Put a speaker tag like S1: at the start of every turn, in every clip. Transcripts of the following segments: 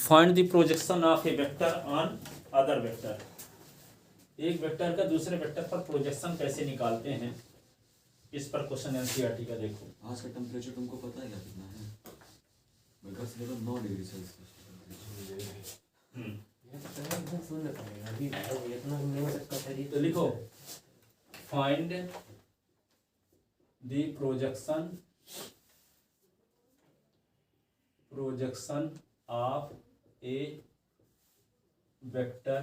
S1: Find the projection of A vector on other vector. एक vector का दूसरे vector पर प्रोजेक्शन कैसे निकालते हैं, इस पर क्वेश्चन एनसीईआरटी का देखो।
S2: आज का टेम्परेचर तुमको पता है क्या कितना है? मेरे से लगभग 9 डिग्री सेल्सियस टेम्परेचर।
S1: तो लिखो find the projection of A vector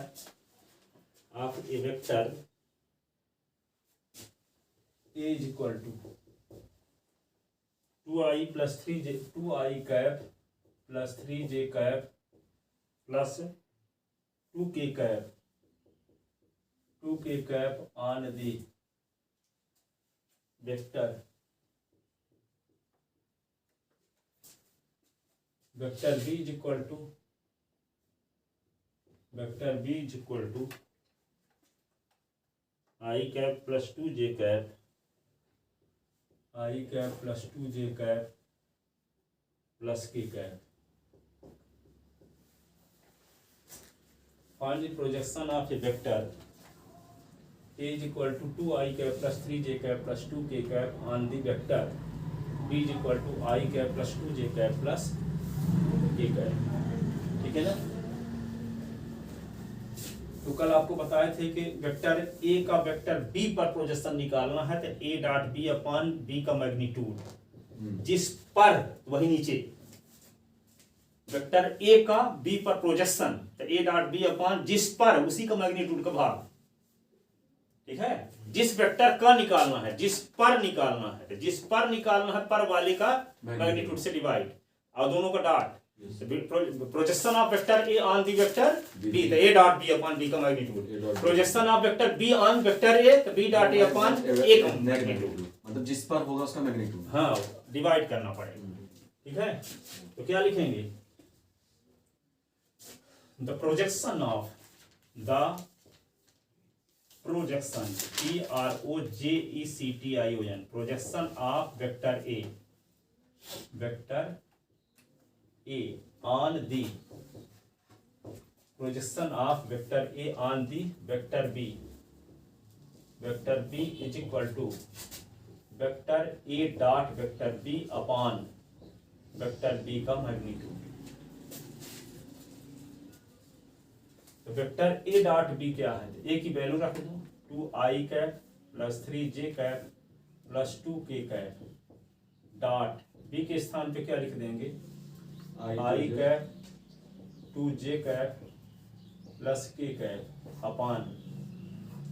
S1: is equal to 2i plus 3j 2i cap plus 3j cap plus 2k cap on the vector b is equal to I cap plus 2j cap plus k cap. Find the projection of a vector a is equal to 2i cap plus 3j cap plus 2k cap on the vector b is equal to I cap plus 2j cap plus k cap. ठीक है ना? तो कल आपको बताए थे कि vector A का वेक्टर बी पर प्रोजेक्शन निकालना है, तो A dot B upon B का मैग्नीट्यूड जिस पर, वही नीचे वेक्टर ए का बी पर प्रोजेक्शन, तो ए डॉट बी अपॉन जिस पर, उसी का मैग्नीट्यूड का भाग। ठीक है, जिस वेक्टर का निकालना है, जिस पर निकालना है, तो जिस पर निकालना है पर वाले का मैग्नीट्यूड से डिवाइड और दोनों का dot. Projection of vector A on the vector B, तो A dot B upon B का magnitude. Projection of vector B on vector A, तो B dot A upon A का मैग्नीट्यूड,
S2: मतलब जिस पर होगा उसका मैग्नीट्यूड।
S1: हाँ, डिवाइड करना पड़ेगा। ठीक है, तो क्या लिखेंगे? The projection PROJECTION projection of vector A on the projection of vector A on the vector B is equal to vector A dot vector B upon vector B का मैग्नीट्यूड। तो वेक्टर A डॉट B क्या है? तो A की value रख दो 2i cap plus 3j cap plus 2k cap dot B के स्थान पे क्या लिख देंगे? I cap 2j cap plus k cap upon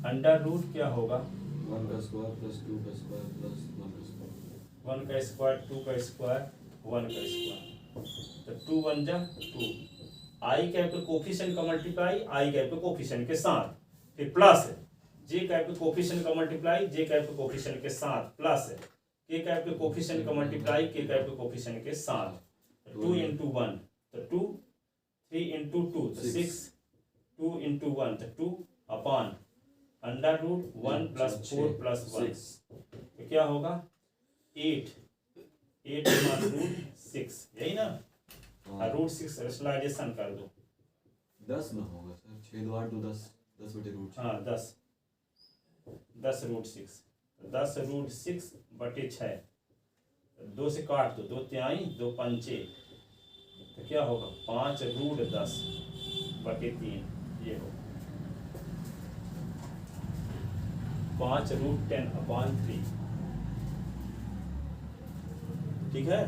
S1: under root क्या होगा?
S2: 1 का स्क्वायर प्लस 2 का स्क्वायर प्लस 1 का स्क्वायर।
S1: 1 का स्क्वायर 2 का स्क्वायर 1 का स्क्वायर, तो 2 1 जा 2। I कैप के कोफिशिएंट का मल्टीप्लाई I कैप के कोफिशिएंट के साथ, फिर प्लस j कैप के कोफिशिएंट का मल्टीप्लाई j कैप के कोफिशिएंट के साथ, प्लस k कैप के कोफिशिएंट का मल्टीप्लाई k कैप के कोफिशिएंट के साथ। 2 into 1 तो 2, 3 into 2 तो 6, 2 into 1 तो 2 upon under root 1 plus 4 plus 1, तो क्या होगा? 8 रूट 6, यही ना? रूट 6 रेशनलाइजेशन कर दो,
S2: 10 में होगा सर। 6 2 8 2 10 10 बटे रूट।
S1: हाँ 10 रूट 6, 10 रूट 6 बटे 6, 2 से काट दो, 2 तिहाई 2 पंचे, तो क्या होगा? 5 रूट 10 बटे 3, ये हो 5 रूट 10 अपॉन 3। ठीक है,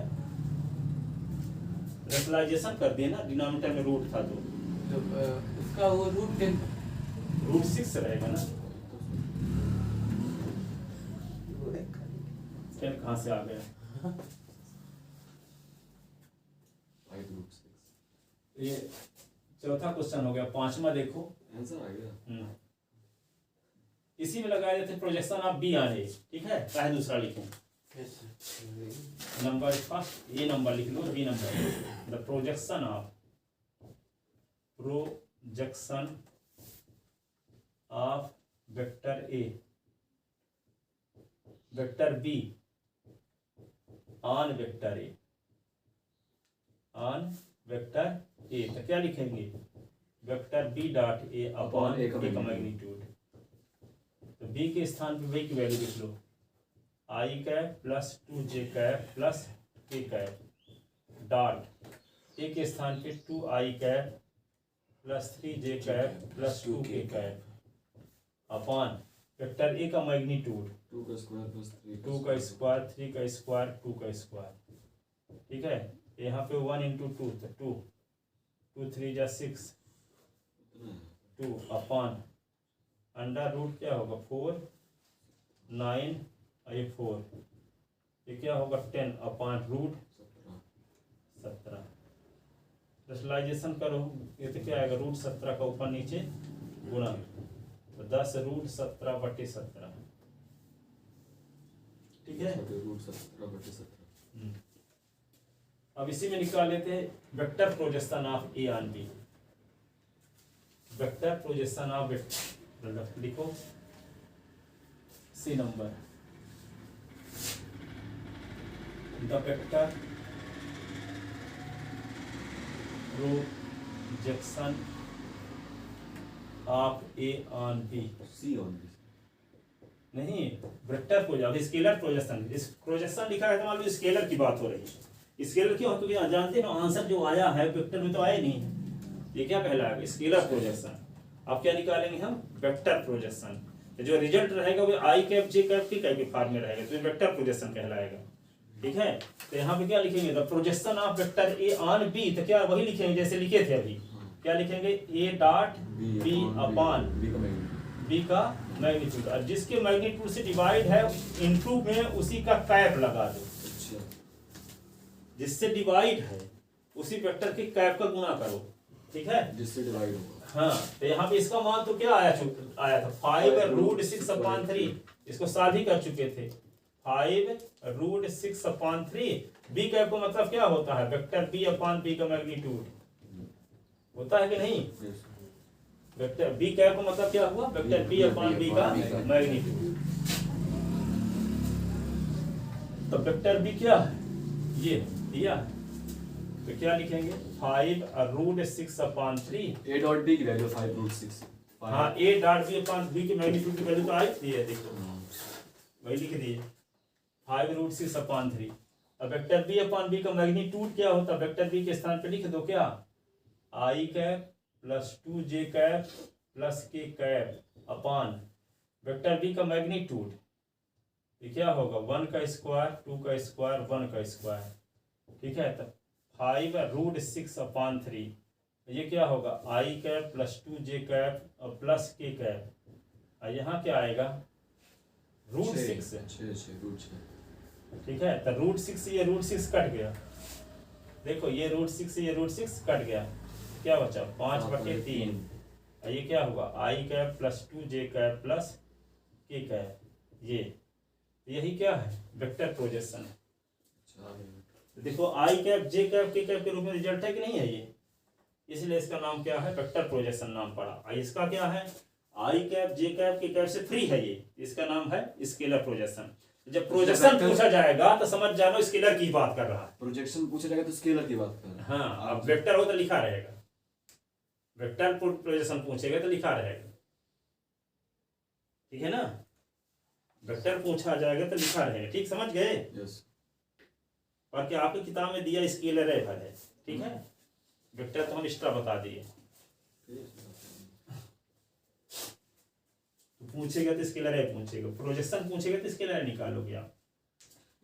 S1: रेशनलाइजेशन कर दिए ना, डिनोमिनेटर में रूट था तो
S3: उसका वो
S1: रूट 6 रहेगा ना। 10 कहाँ से आ गया?
S2: 5 रूट 6।
S1: ये चौथा क्वेश्चन हो गया। पांचवा देखो,
S2: आंसर आ गया।
S1: इसी में लगाए जाते प्रोजेक्शन ऑफ बी ऑन ए। ठीक है, चाहे दूसरा लिखें, नंबर फर्स्ट ये नंबर लिख लो, B number. The projection of vector A vector B on vector A on vector A, तो क्या लिखेंगे vector B dot A upon A का मैग्नीट्यूड। तो बी के स्थान पे बी की वैल्यू लिख लो, I cap plus 2j cap plus K cap dot A के स्थान पे 2i cap plus 3j cap plus 2k cap upon vector A का मैग्नीट्यूड
S2: 2 का स्क्वायर प्लस 3
S1: 2 का स्क्वायर 3 का स्क्वायर 2 का स्क्वायर। ठीक है, यहाँ पे 1 इंटू 2 तो 2 3 जा 6 2 अपॉन अंडर रूट क्या होगा 4 9 ये 4 ये क्या होगा 10 अपॉन रूट 17। रेशनलाइजेशन करो, ये तो क्या आएगा रूट 17 का ऊपर नीचे गुणा, तो 10 रूट 17/17। ठीक है,
S2: रूट 17/17।
S1: अब इसी में निकाल लेते हैं vector projection of A on B. Vector projection of लिखो C number, the vector projection of A on B.
S2: C on B
S1: नहीं, वेक्टर प्रोजेक्शन, अब स्केलर प्रोजेक्शन, इस प्रोजेक्शन लिखा है तो मान लो स्केलर की बात हो रही है। स्केलर क्यों, क्योंकि जानते हैं ना आंसर जो आया है वेक्टर में तो आया नहीं है, ये क्या कहलाएगा स्केलर प्रोजेक्शन। अब क्या निकालेंगे हम वेक्टर प्रोजेक्शन, तो जो रिजल्ट रहेगा वो आई कैप जे कैप की कैप के फॉर्म में रहेगा, तो ये वेक्टर प्रोजेक्शन कहलाएगा। ठीक है, तो यहाँ पे क्या लिखेंगे the projection of vector A on B, तो क्या वही लिखेंगे जैसे लिखे थे अभी, क्या लिखेंगे A dot B upon B का मैग्नीट्यूड, और जिसके मैग्नीट्यूड से डिवाइड है इनटू में उसी का कैप लगा दो। जिससे डिवाइड है उसी वेक्टर के कैप का गुणा करो। ठीक है,
S2: जिससे डिवाइड होगा।
S1: हाँ, तो यहाँ पे इसका मान तो क्या आया था 5√6/3, इसको साथ ही कर चुके थे 5√6/3। बी कैप का मतलब क्या होता है वेक्टर बी अपॉन बी का मैग्नीट्यूड होता है कि नहीं। वेक्टर बी कैप का मतलब क्या हुआ वेक्टर बी अपॉन बी का मैग्नीट्यूड। तो वेक्टर बी क्या है ये दिया, तो क्या लिखेंगे 5√6/3।
S2: ए डॉट बी की वैल्यू 5√6।
S1: हाँ, A dot B upon B की मैग्नीट्यूड की वैल्यू तो आई थी, देखो वही लिख दिए 5√6/3। अब वेक्टर बी अपॉन बी का मैग्नीट्यूड क्या होता है, वेक्टर बी के स्थान पे लिख दो क्या I cap plus 2j cap plus K cap upon vector B का मैग्नीट्यूड, ये क्या होगा 1 का स्क्वायर 2 का स्क्वायर 1 का स्क्वायर। ठीक है, तो 5√6/3 ये क्या होगा I cap plus 2j cap और प्लस के कैप, और यहाँ क्या आएगा √6। ठीक है, तो √6 ये √6 कट गया, देखो ये √6 ये √6 कट गया, क्या बचा 5/3, और ये क्या होगा I cap plus 2j cap plus K cap. ये यही क्या है वेक्टर प्रोजेक्शन है। तो देखो I cap J cap K cap के रूप में रिजल्ट है कि नहीं है ये, इसलिए इसका नाम क्या है वेक्टर प्रोजेक्शन नाम पड़ा। इसका क्या है आई cap J cap K cap से फ्री है ये, इसका नाम है स्केलर प्रोजेक्शन। जब प्रोजेक्शन पूछा जाएगा तो समझ जानो स्केलर की बात कर रहा है,
S2: प्रोजेक्शन पूछा जाएगा तो स्केलर की बात कर रहा है।
S1: हाँ, अब वेक्टर हो तो लिखा रहेगा, वेक्टर प्रोजेक्शन पूछेगा तो लिखा रहेगा। ठीक है ना, वेक्टर पूछा जाएगा तो लिखा रहेगा। ठीक समझ गए,
S2: यस।
S1: बाकी आपकी किताब में दिया स्केलर है। ठीक है, वेक्टर तो हम एक्स्ट्रा बता दिए, तो पूछेगा तो स्केलर है पूछेगा, प्रोजेक्शन पूछेगा तो स्केलर निकालोगे आप।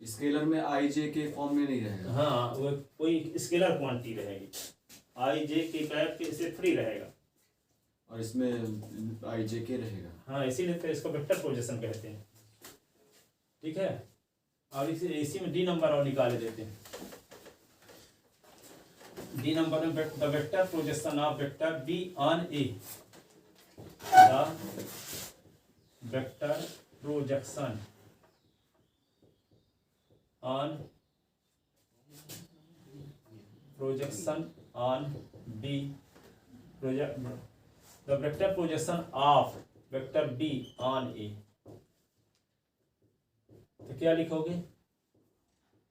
S2: स्केलर में आई जे के फॉर्म में नहीं रहेगा।
S1: हाँ, वो कोई स्केलर क्वांटिटी रहेगी, आई जे के कैप के से फ्री रहेगा,
S2: और इसमें आई जे के रहेगा।
S1: हाँ, इसीलिए तो इसको वेक्टर प्रोजेक्शन कहते हैं। ठीक है, और इसी में डी नंबर और निकाले देते हैं। डी नंबर में the vector projection of vector B on A, the vector projection on B the vector projection of vector B on A, तो क्या लिखोगे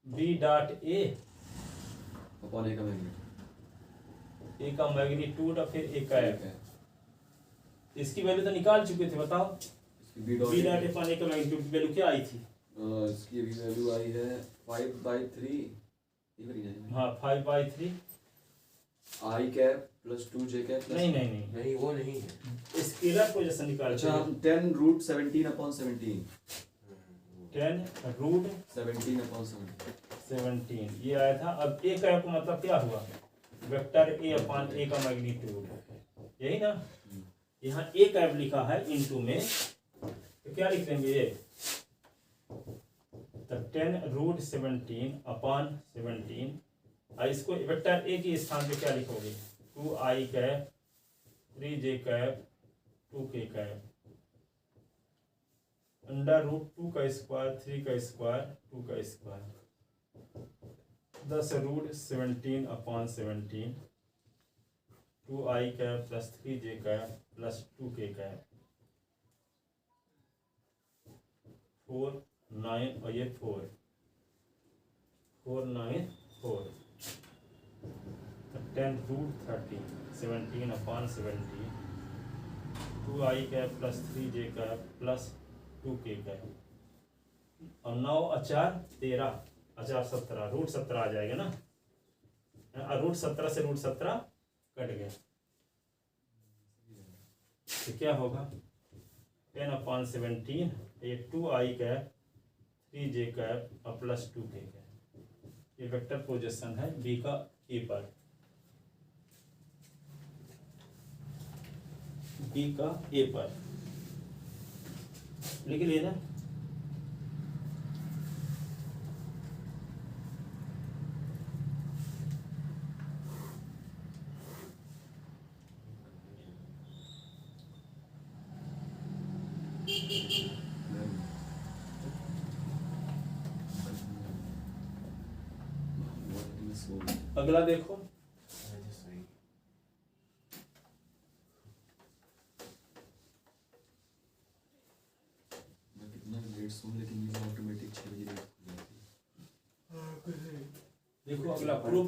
S1: B dot A
S2: upon A का मैग्नीट्यूड,
S1: ए का मैग्नीट्यूड और फिर ए कैप।
S2: है।
S1: इसकी वैल्यू तो निकाल चुके थे, बताओ।
S2: इसकी B
S1: B
S2: dot
S1: dot upon A का मैग्नीट्यूड की वैल्यू क्या आई थी?
S2: इसकी अभी वैल्यू आई है 5/3, ये करी जाएगी
S1: हाँ 5/3।
S2: आई कैप प्लस 2 जे कैप
S1: नहीं नहीं नहीं,
S3: नहीं वो नहीं है।
S1: स्केलर पोजीशन निकाल।
S2: अच्छा हम 10√17/17
S1: 10√17
S2: 17/17
S1: ये आया था। अब ए कैप का मतलब क्या हुआ? वेक्टर ए अपॉन ए का मैग्नीट्यूड, यही ना। यहाँ ए कैप लिखा है इनटू में, तो क्या लिख लेंगे ये? तो 10√17/17 और इसको वेक्टर ए के स्थान पे क्या लिखोगे? 2i cap 3j cap 2k cap √2 का स्क्वायर 3 का स्क्वायर 2 का square 10√17/17 2i cap plus 3j cap plus 2k cap 4 9 और ये 4 9 4 10√13/17 2i cap plus 3j cap plus 2k cap और 9 अचार 13 अचार 17 √17 आ जाएगा ना। √17 से √17 कट गया तो क्या होगा? 10/17 ये 2i कैप 3j कैप और प्लस 2k कैप। ये वेक्टर पोजीशन है बी का ए पर, बी का ए पर लिख लेना। अगला देखो,
S2: मैं कितना लेट सोऊं लेकिन ये ऑटोमेटिक 6 बजे लेट हो जाती है।
S1: देखो अगला प्रूव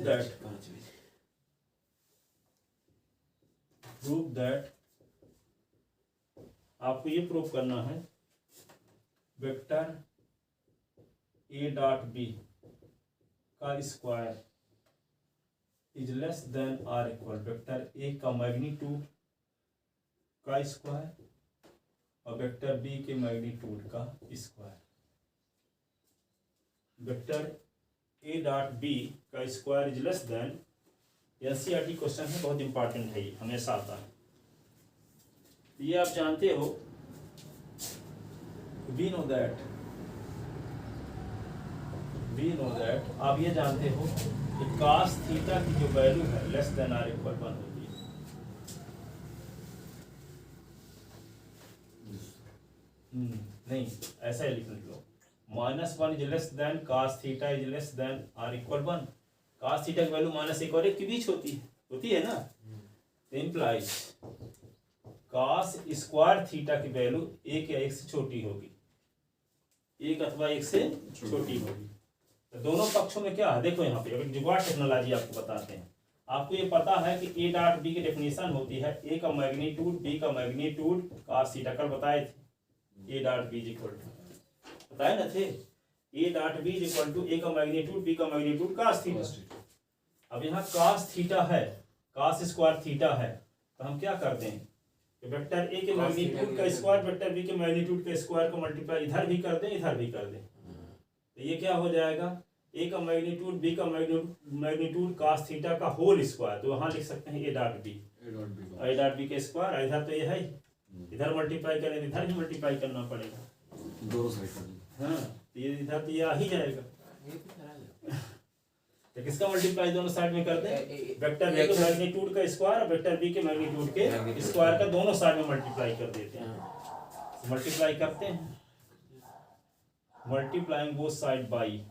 S1: दैट आपको ये प्रूव करना है वेक्टर ए डॉट बी का square is less than or equal vector A का मैग्नीट्यूड का स्क्वायर और वेक्टर बी के मैग्नीट्यूड का square. Vector A dot B का square is less than, NCERT question है, बहुत इंपॉर्टेंट है, ये हमेशा आता है। ये आप जानते हो, वी नो दैट आप ये जानते हो कि cos थीटा की जो वैल्यू है लेस देन आर इक्वल 1 होती है। नहीं ऐसा ही लिख लो, -1 is less than cos theta is less than or equal 1। cos theta की वैल्यू -1 और 1 के बीच होती है ना। इम्प्लाइज cos स्क्वायर थीटा की वैल्यू 1 या 1 से छोटी होगी, 1 अथवा 1 से छोटी होगी। तो दोनों पक्षों में क्या है देखो, यहाँ पे एक जुगाड़ टेक्नोलॉजी आपको बताते हैं। आपको ये पता है कि ए डॉट बी की डेफिनेशन होती है ए का मैग्नीट्यूड बी का मैग्नीट्यूड cos थीटा, कल बताए थे। A dot B equal to बताए ना थे, A dot B equal to A का मैग्नीट्यूड बी का मैग्नीट्यूड cos थीटा। अब यहाँ cos थीटा है, cos स्क्वायर थीटा है, तो हम क्या करते हैं कि वेक्टर ए के मैग्नीट्यूड का स्क्वायर वेक्टर बी के मैग्नीट्यूड के स्क्वायर को मल्टीप्लाई इधर भी कर दें इधर भी कर दें, तो ये क्या हो जाएगा? ए का मैग्नीट्यूड बी का मैग्नीट्यूड cos थीटा का होल स्क्वायर, तो वहाँ लिख सकते हैं ए डॉट बी के स्क्वायर। इधर तो ये है, इधर मल्टीप्लाई करें इधर भी मल्टीप्लाई करना पड़ेगा,
S2: दोनों साइड कर।
S1: हाँ तो ये इधर तो ये आ ही जाएगा। तो किसका मल्टीप्लाई दोनों साइड में कर दें? वेक्टर ए के मैग्नीट्यूड का स्क्वायर और वेक्टर बी के मैग्नीट्यूड के स्क्वायर का दोनों साइड में मल्टीप्लाई कर देते हैं। मल्टीप्लाई करते हैं, multiplying both side by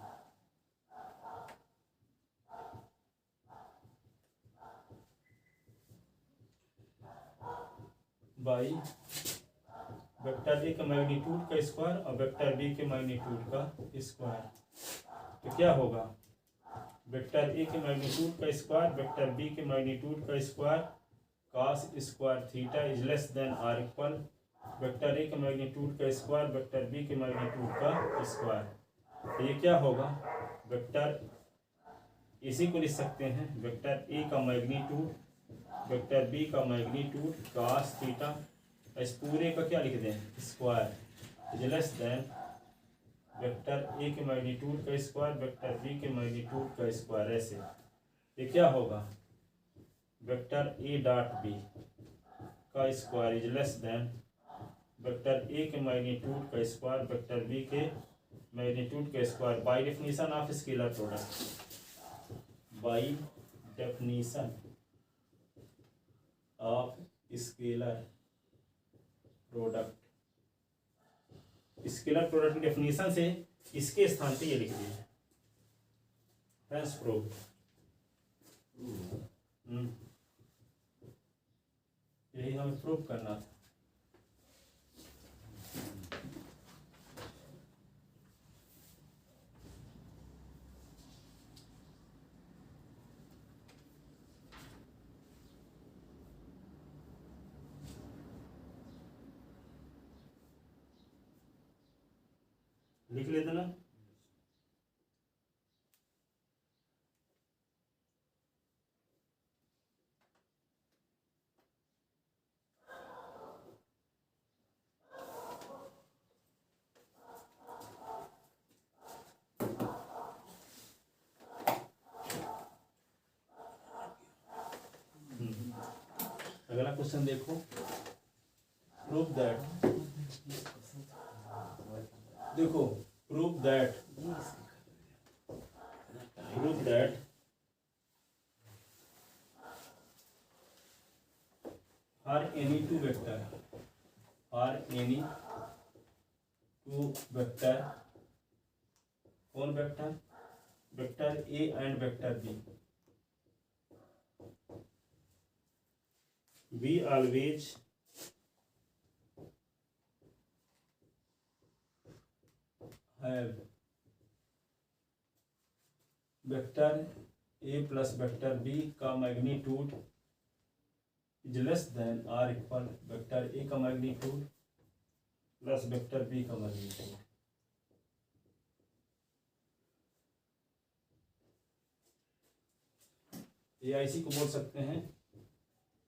S1: vector A के मैग्नीट्यूड का स्क्वायर और वेक्टर बी के मैग्नीट्यूड का स्क्वायर। तो क्या होगा? वेक्टर ए के मैग्नीट्यूड का स्क्वायर वेक्टर बी के मैग्नीट्यूड का square cos square theta is less than or equal vector A के मैग्नीट्यूड का स्क्वायर वेक्टर बी के मैग्नीट्यूड का स्क्वायर। ये क्या होगा, वेक्टर इसी को लिख सकते हैं वेक्टर ए का मैग्नीट्यूड वेक्टर बी का मैग्नीट्यूड cos थीटा, इस पूरे का क्या लिख दें square is less then vector A के मैग्नीट्यूड का स्क्वायर वेक्टर बी के मैग्नीट्यूड का स्क्वायर। ऐसे ये क्या होगा, वेक्टर ए डॉट बी का square is less then vector A के मैग्नीट्यूड का स्क्वायर वेक्टर बी के मैग्नीट्यूड का square by definition of scalar product by definition of scalar product. Scalar product की डेफिनेशन से इसके स्थान पे ये लिख दिए हेंस प्रूव्ड। यही हमें प्रूव करना था। लिख लेते ना। अगला क्वेश्चन देखो, प्रूव दैट देखो prove that for any two vector कौन vector, vector A and vector B, we always have vector A plus vector B का magnitude is less than or equal vector A का magnitude plus vector B का magnitude. AIC को बोल सकते हैं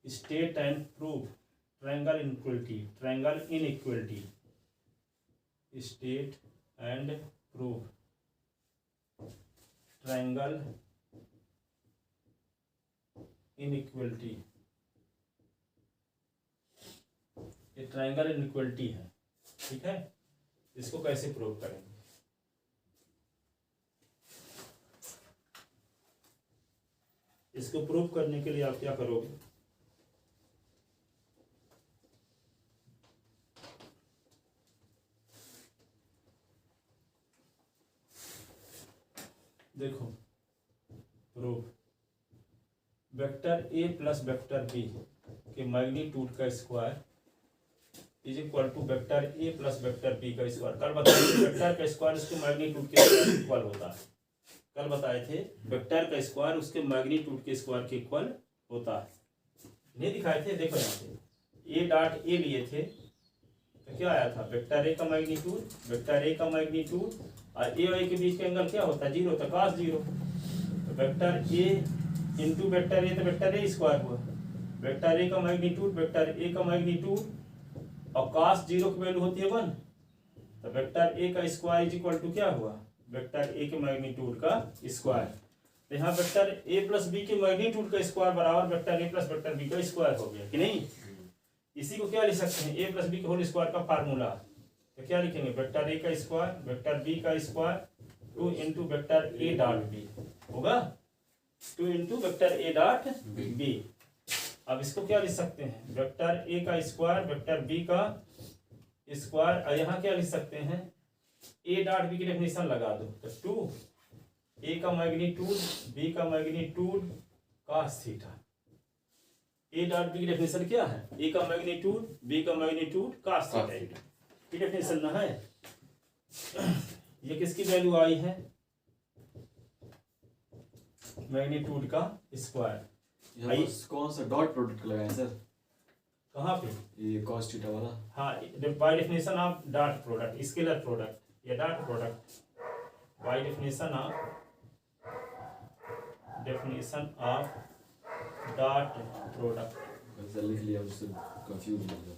S1: state and prove triangle inequality, triangle inequality, state and prove triangle inequality. ये triangle inequality है, ठीक है। इसको कैसे प्रूव करेंगे, इसको प्रूव करने के लिए आप क्या करोगे, देखो proof vector A plus vector B के मैग्नीट्यूड का square is equal to vector A plus vector B का स्क्वायर। कल बताए थे वेक्टर का स्क्वायर उसके मैग्नीट्यूड के स्क्वायर के इक्वल होता है। कल बताए थे वेक्टर का स्क्वायर उसके मैग्नीट्यूड के स्क्वायर के इक्वल होता है। नहीं दिखाए थे, देखो यहाँ पे ए डॉट ए लिए थे तो क्या आया था, वेक्टर ए का मैग्नीट्यूड वेक्टर ए का मैग्नीट्यूड और ए और ए के बीच का एंगल क्या होता है, जीरो होता है, cos जीरो। तो vector A into vector A तो वेक्टर ए स्क्वायर हुआ, वेक्टर ए का मैग्नीट्यूड वेक्टर ए का मैग्नीट्यूड और cos जीरो की वैल्यू होती है 1, तो वेक्टर ए का स्क्वायर इज इक्वल टू क्या हुआ, वेक्टर ए के मैग्नीट्यूड का स्क्वायर। तो यहाँ वेक्टर ए प्लस बी के मैग्नीट्यूड का स्क्वायर बराबर vector A plus vector B का स्क्वायर हो गया कि नहीं। इसी को क्या लिख सकते हैं, ए प्लस बी के होल स्क्वायर का फार्मूला। तो क्या लिखेंगे, वेक्टर ए का स्क्वायर वेक्टर बी का square 2 into vector A dot B होगा, 2 into vector A dot B. अब इसको क्या लिख सकते हैं, वेक्टर ए का स्क्वायर वेक्टर बी का स्क्वायर और यहाँ क्या लिख सकते हैं, ए डॉट बी की डेफिनेशन लगा दो तो 2 ए का मैग्नीट्यूड बी का magnitude cos theta. A dot B की डेफिनेशन क्या है, ए का मैग्नीट्यूड बी का मैग्नीट्यूड cos थीटा की डेफिनेशन ना है। ये किसकी वैल्यू आई है, मैग्नीट्यूड का स्क्वायर।
S2: यहाँ
S1: आई-
S2: पर कौन सा डॉट प्रोडक्ट लगाया सर?
S1: कहाँ पे?
S2: ये cos थीटा वाला।
S1: हाँ, by definition of dot product, scalar product या dot product, by definition of dot product.
S2: Sir लिख लिया, उससे कंफ्यूज हो गया।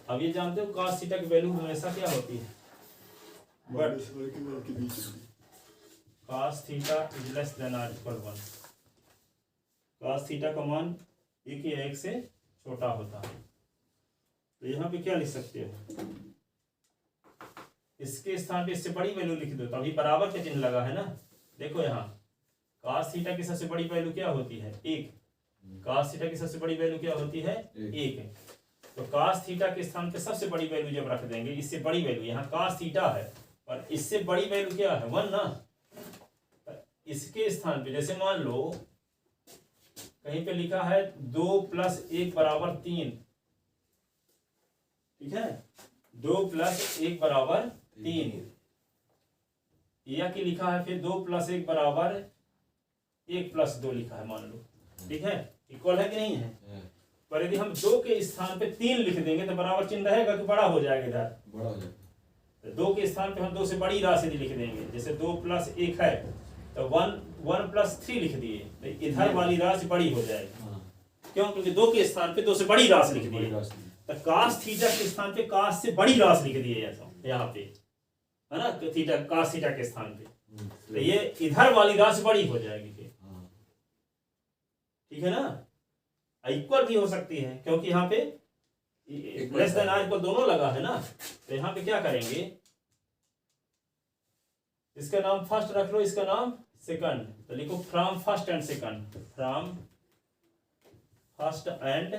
S1: अब ये जानते हो cos थीटा की वैल्यू हमेशा क्या होती है? But cos theta is less than or equal 1। cos theta का मान एक या एक से छोटा होता है। तो यहाँ पे क्या लिख सकते हो? इसके स्थान पे इससे बड़ी वैल्यू लिख दो, तो अभी बराबर का चिन्ह लगा है ना। देखो यहाँ cos थीटा की सबसे बड़ी वैल्यू क्या होती है? 1। cos थीटा की सबसे बड़ी वैल्यू क्या होती है? 1। तो cos थीटा के स्थान पे सबसे बड़ी वैल्यू जब रख देंगे, इससे बड़ी वैल्यू, यहाँ cos थीटा है और इससे बड़ी वैल्यू क्या है? 1 ना। इसके स्थान पे जैसे मान लो कहीं पे लिखा है 2 + 1 = 3, ठीक है, 2 + 1 = 3, या कि लिखा है फिर 2 + 1 = 1 + 2 लिखा है मान लो, ठीक है, इक्वल है कि नहीं है? पर यदि हम 2 के स्थान पे 3 लिख देंगे तो बराबर चिन्ह रहेगा कि बड़ा हो जाएगा इधर?
S2: बड़ा हो जाएगा।
S1: तो 2 के स्थान पे हम 2 से बड़ी राशि लिख देंगे, जैसे 2 + 1 है तो 1 + 3 लिख दिए, तो इधर वाली राशि बड़ी हो जाएगी। क्यों? क्योंकि 2 के स्थान पे 2 से बड़ी राशि लिख दिए। तो cos थीटा के स्थान पे cos से बड़ी राशि लिख दिए यहाँ पे, है ना, तो थीटा cos थीटा के स्थान पे, तो ये इधर वाली राशि बड़ी हो जाएगी फिर, ठीक है ना। इक्वल भी हो सकती है क्योंकि यहाँ पे लेस देन आर इक्वल दोनों लगा है ना। तो यहाँ पे क्या करेंगे, इसका नाम फर्स्ट रख लो, इसका नाम सेकंड, तो लिखो from first and second, from first and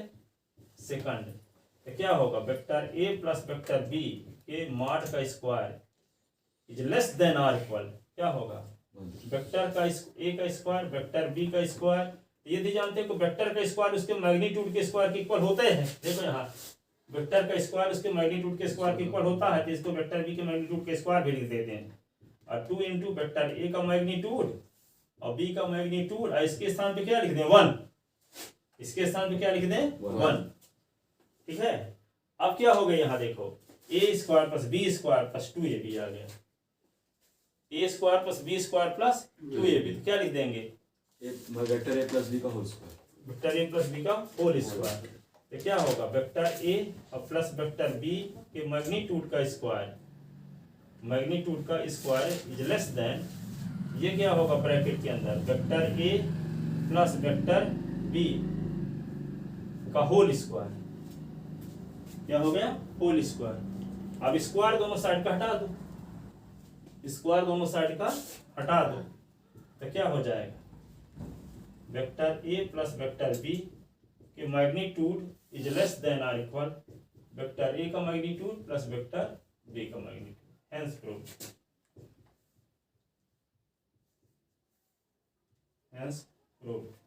S1: second. तो क्या होगा? Vector A plus vector B के मॉड का square is less than or equal, क्या होगा? वेक्टर का ए का स्क्वायर वेक्टर बी का स्क्वायर। यदि जानते हो कि वेक्टर का स्क्वायर उसके मैग्नीट्यूड के स्क्वायर के इक्वल होते हैं, देखो यहाँ वेक्टर का स्क्वायर उसके मैग्नीट्यूड के स्क्वायर के इक्वल होता है, तो इसको वेक्टर बी के मैग्नीट्यूड के स्क्वायर भी लिख देते हैं। और 2 × वेक्टर ए का मैग्नीट्यूड और बी का मैग्नीट्यूड, और इसके स्थान पे क्या लिख दें? 1। इसके स्थान पे क्या लिख दें? 1, ठीक है। अब क्या हो गया यहाँ देखो, a² + b² + 2ab आ गया, a² + b² + 2ab, तो क्या लिख देंगे?
S2: वेक्टर ए प्लस बी का whole square.
S1: Vector A plus B का होल स्क्वायर। तो क्या होगा? वेक्टर ए और प्लस वेक्टर बी के मैग्नीट्यूड का स्क्वायर, मैग्नीट्यूड का स्क्वायर इज लेस देन, ये क्या होगा ब्रैकेट के अंदर? Vector A plus vector B का होल स्क्वायर, क्या हो गया? Whole square. अब स्क्वायर दोनों साइड का हटा दो, स्क्वायर दोनों साइड का हटा दो, तो क्या हो जाएगा? Vector A plus vector B के magnitude is less than or equal vector A का मैग्नीट्यूड प्लस वेक्टर बी का magnitude. Hence proved, hence proved.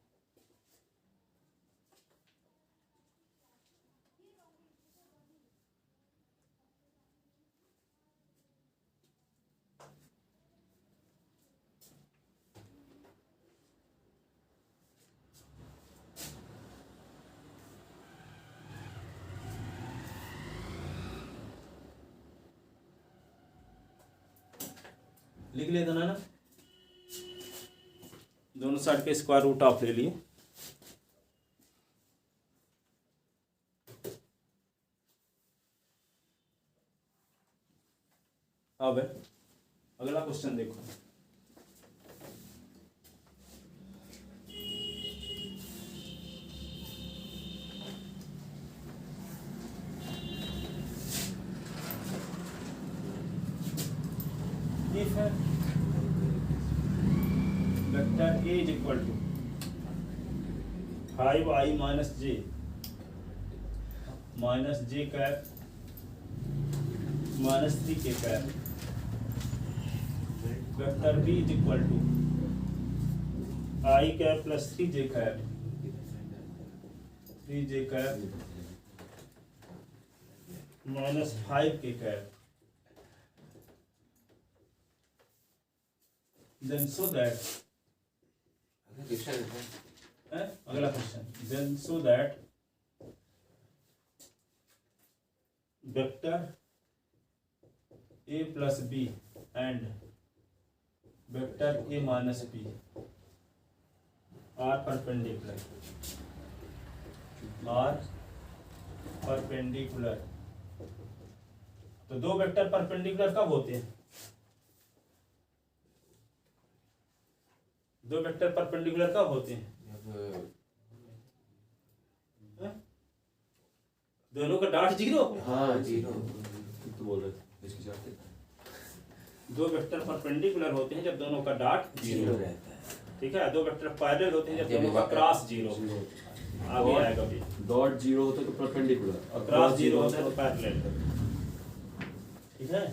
S1: लिख लिया था ना, दोनों साइड के स्क्वायर रूट ऑफ ले लिए। अब अगला क्वेश्चन देखो, if vector A is equal to 5i - j cap -3k cap, vector B is equal to i cap plus 3j cap -5k cap, then so that अगला question, then so that vector A plus B and vector A minus B are perpendicular तो दो vector perpendicular कब होते हैं? दो vector perpendicular कब होते हैं? दोनों का डॉट जीरो।
S3: हाँ जीरो।
S2: तो बोल रहे थे इसकी जाते
S1: दो वेक्टर परपेंडिकुलर होते हैं जब दोनों का डॉट
S3: जीरो रहता है।
S1: ठीक है। दो वेक्टर पैरेलल होते हैं जब दोनों का क्रॉस जीरो। आगे आएगा भी।
S2: डॉट जीरो होता है तो परपेंडिकुलर
S1: और क्रॉस जीरो होता है तो पैरेलल। ठीक है।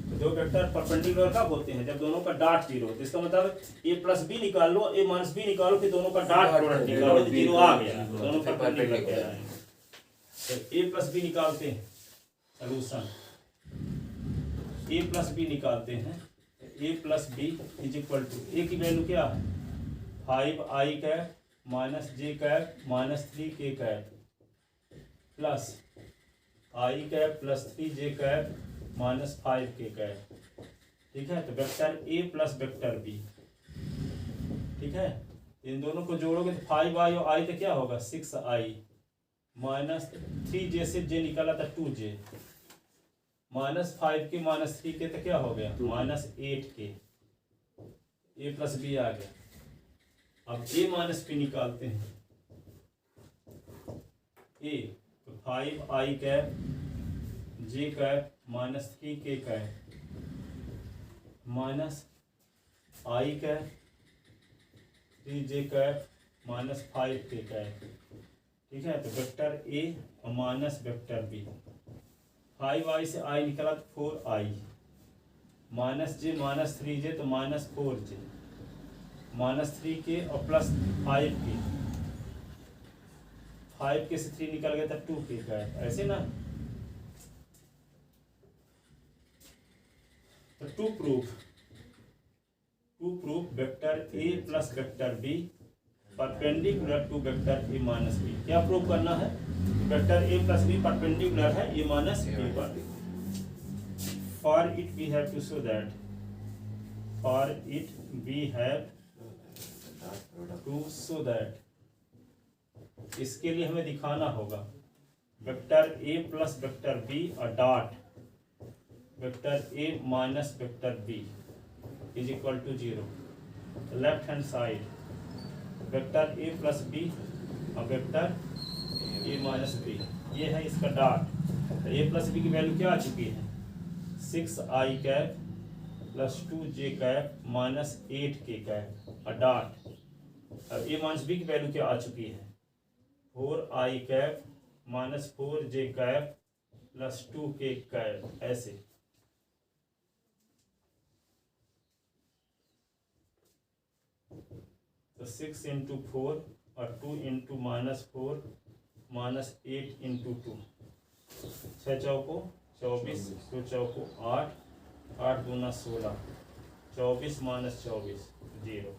S1: तो दो वेक्टर परपेंडिकुलर कब होते हैं? जब दोनों का डॉट जीरो होता है। इसका मतलब ए प्लस बी निकाल लो, ए माइनस बी निकालो, फिर दोनों का डॉट प्रोडक्ट निकालो, जीरो आ गया, दोनों परपेंडिकुलर कहलाएंगे। तो ए प्लस बी निकालते हैं, सॉल्यूशन ए प्लस बी निकालते हैं। A plus B is equal to, A की वैल्यू क्या है? 5i cap minus J cap minus 3k cap plus i cap plus 3j cap minus 5k cap. ठीक है। तो vector A plus vector B. ठीक है। इन दोनों को जोड़ोगे तो 5i और i तो क्या होगा? 6i माइनस 3j से j निकाला था 2j minus 5k minus 3k तो क्या हो गया? Minus 8k। ए प्लस बी आ गया। अब ए माइनस बी निकालते हैं। ए तो 5i cap J cap minus 3k cap minus i cap 3j cap minus 5k cap. ठीक है। तो वेक्टर ए और माइनस वेक्टर बी। 5i से i निकला तो 4i माइनस जे माइनस 3j तो माइनस 4j माइनस 3k और प्लस 5k। 5k से 3 निकल गया था 2k का है, ऐसे ना। तो to proof vector A plus vector B perpendicular to vector A minus B. क्या प्रूव करना है? Vector A plus B perpendicular है ए माइनस बी पर। For it we have to show that, for it we have to show that, इसके लिए हमें दिखाना होगा vector A plus vector B और dot vector A minus vector B is equal to 0। Left hand side vector A plus B और vector A minus B, ये है इसका डॉट। ए प्लस बी की वैल्यू क्या आ चुकी है? 6i cap plus 2j cap minus 8k cap और dot. अब ए माइनस बी की वैल्यू क्या आ चुकी है? 4i cap minus 4j cap plus 2k cap, ऐसे। तो 6 इंटू 4 और 2 इंटू माइनस 4 माइनस 8 इंटू 2, 6 चौको 24, 2 चौको 8, 8 दूना 16, 24 माइनस 24 0।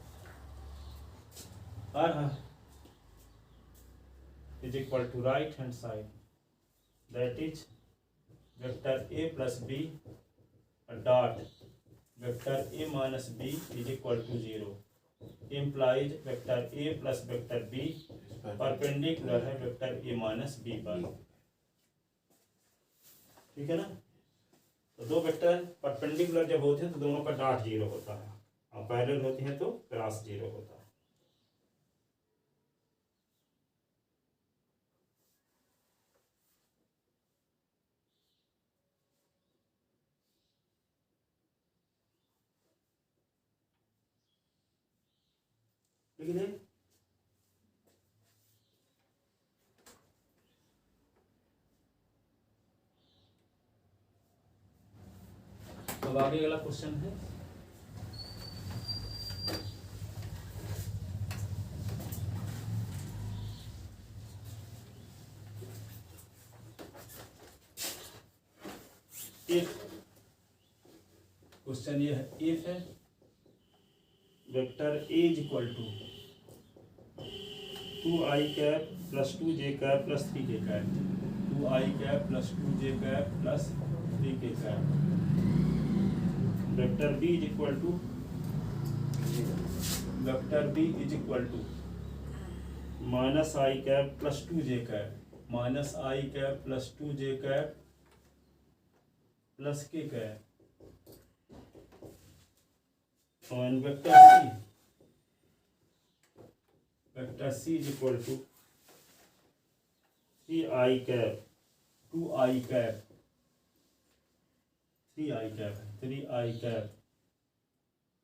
S1: और हाँ is equal to right hand side, that is vector A plus B dot vector A minus B is equal to 0 implies vector A plus vector B perpendicular है vector A minus B पर। ठीक है ना। तो दो vector perpendicular जब होते हैं तो दोनों का डॉट 0 होता है, और पैरेलल होते हैं तो क्रॉस 0 होता है। ठीक है। अब आगे अगला क्वेश्चन है, इफ, क्वेश्चन ये है, if vector A is equal to 2i cap plus 2j cap plus 3k cap, 2i cap plus 2j cap plus 3k cap. Vector b is equal to minus I cap plus 2j cap, minus I cap plus 2j cap plus k cap, and vector c is equal to 3i cap 2i cap 3i cap 3i cap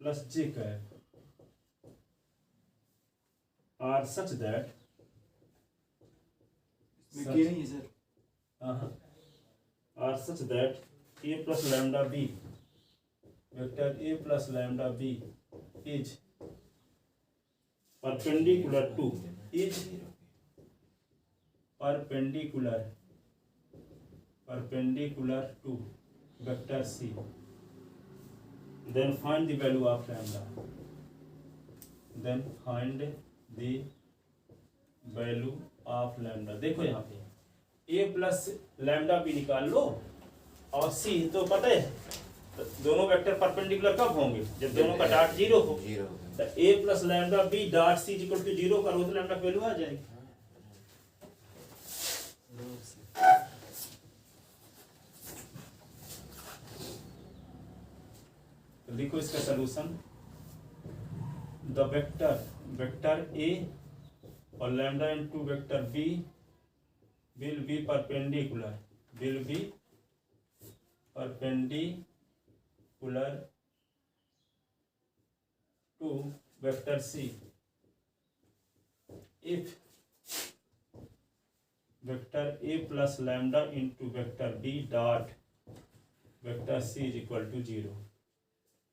S1: plus j cap are such that
S2: इसमें के नहीं है sir.
S1: Are such that a plus lambda b, vector a plus lambda b is perpendicular to vector c, then find the value of lambda, देखो यहाँ पे a plus lambda b निकाल लो और c तो पता है तो दोनों वेक्टर परपेंडिकुलर कब होंगे, जब दोनों का डॉट जीरो हो। तो a plus lambda b dot c equal to 0 करो तो लैम्डा वैल्यू आ जाएगी। तो देखो इसका सलूशन, द वेक्टर a और lambda into vector b will be perpendicular to vector c if vector a plus lambda into vector b dot vector c is equal to 0।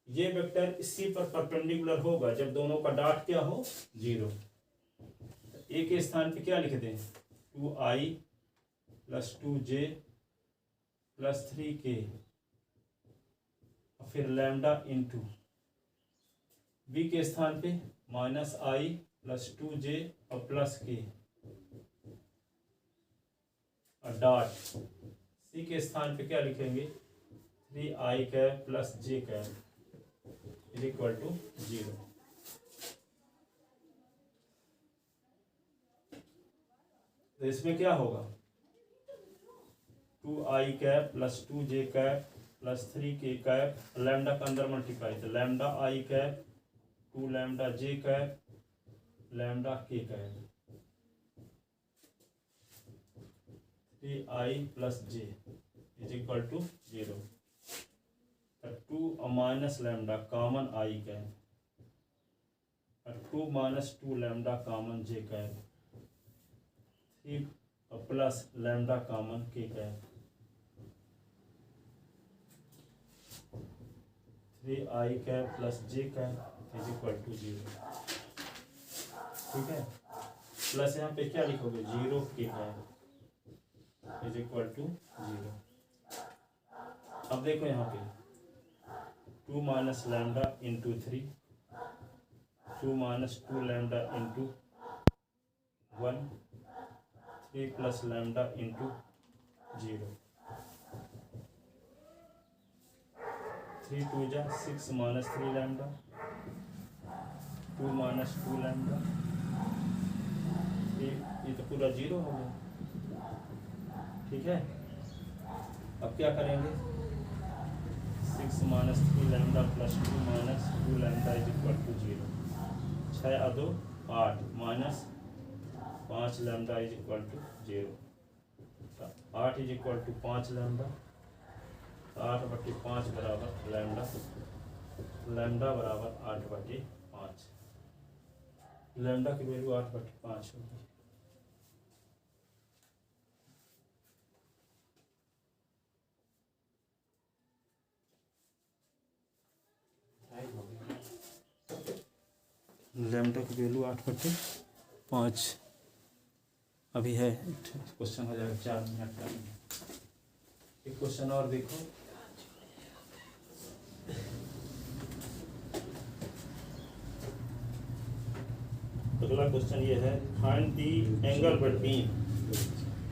S1: ये vector इसी पर perpendicular होगा जब दोनों का डॉट क्या हो 0। ए के स्थान पे क्या लिख दें 2i plus 2j plus 3k और फिर लैम्डा इंटू बी के स्थान पे माइनस आई प्लस 2j और प्लस k और डॉट सी के स्थान पे क्या लिखेंगे 3i cap plus j cap is equal to 0। तो इसमें क्या होगा 2i cap plus 2j cap plus 3k cap lambda का अंदर मल्टीप्लाई, तो lambda i cap 2 lambda j cap lambda k cap 3i plus j is equal to 0। 2 minus lambda common i cap और 2 minus 2 lambda common j cap 3 plus lambda common k cap 3i cap plus j cap is equal to 0। ठीक है, plus यहाँ पे क्या लिखोगे 0 k cap is equal to 0। अब देखो यहाँ पे 2 minus lambda into 3 2 minus 2 lambda into 1 3 plus lambda into 0 3 2 जा 6 माइनस 3 लैम्डा 2 माइनस 2 लैम्डा ये तो पूरा 0 हो गया। ठीक है, अब क्या करेंगे 6 minus 3 lambda plus 2 minus 2 lambda is equal to 0। 6 और 2 8 minus 5 lambda is equal to 0। 8 is equal to 5 lambda, 8/5 बराबर लैम्डा, लैम्डा बराबर 8/5। लैम्डा की वैल्यू 8/5 होगी। लैम्डा की वैल्यू 8/5 अभी है। क्वेश्चन हो जाएगा 4 मिनट का। एक क्वेश्चन और देखो, अगला क्वेश्चन ये है फाइंड द एंगल बिटवीन,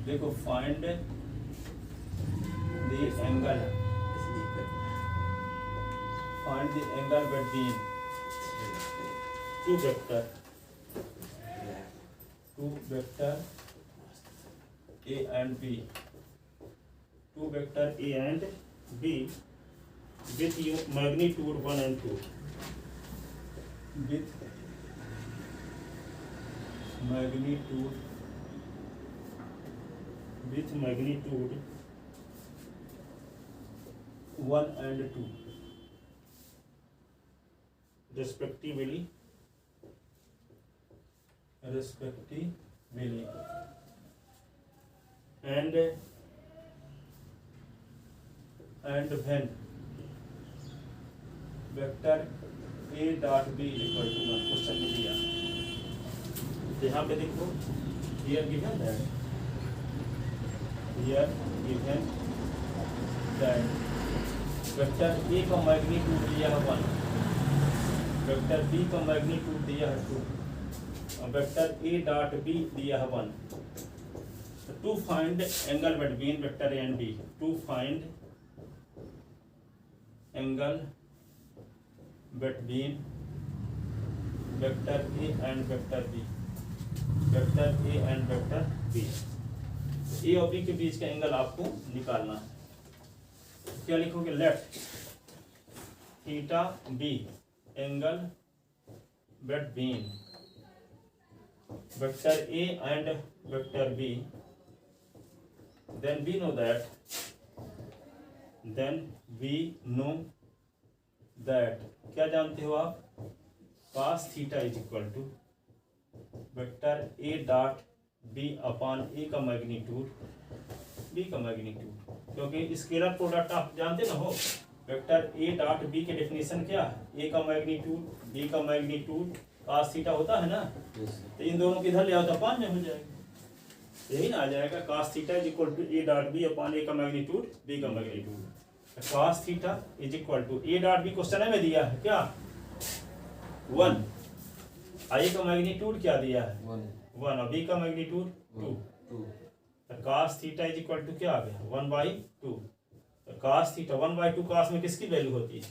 S1: देखो find the angle, find the angle between two vector A and B, two vector A and B with magnitude 1 and 2, with magnitude 1 and 2 respectively, and when vector A dot B equal to 1, question में दिया यहाँ पे देखो, here given that vector A का magnitude दिया है 1, vector B का magnitude दिया है 2, और वेक्टर A डॉट B दिया है 1। To find angle between vector A and B, to find angle between vector A and vector B, vector A and vector B, A और B के बीच का angle आपको निकालना है। क्या लिखोगे? Let theta B angle between vector A and vector B, then we know that क्या जानते हो आप? cos theta is equal to vector A dot B upon A का मैग्नीट्यूड B का मैग्नीट्यूड, क्योंकि स्केलर प्रोडक्ट आप जानते ना हो, वेक्टर A डॉट B के डेफिनेशन क्या है? A का मैग्नीट्यूड B का मैग्नीट्यूड cos थीटा होता है ना, तो इन दोनों को इधर ले आओ तो अपान में हो जाएगा, यही ना आ जाएगा। cos theta is equal to A dot B upon A का मैग्नीट्यूड B का magnitude, cos theta is equal to A dot B question में दिया है क्या? 1, I का मैग्नीट्यूड क्या दिया है? 1, और B का मैग्नीट्यूड 2, तो cos theta is equal to क्या आ गया? 1/2। तो cos थीटा 1/2, cos में किसकी वैल्यू होती है?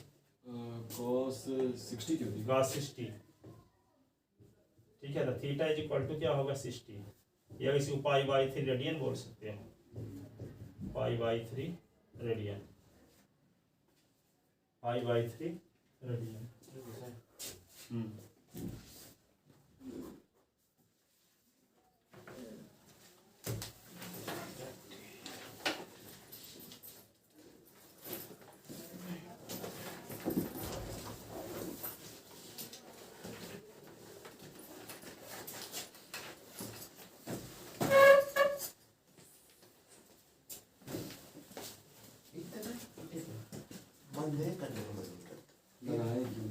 S2: cos 60 की होती है,
S1: cos 60, ठीक है। तो थीटा इज इक्वल टू क्या होगा? 60, या इसी π/3 रेडियन बोल सकते हैं, π/3 रेडियन, π/3 रेडियन।
S2: लगाए क्यों?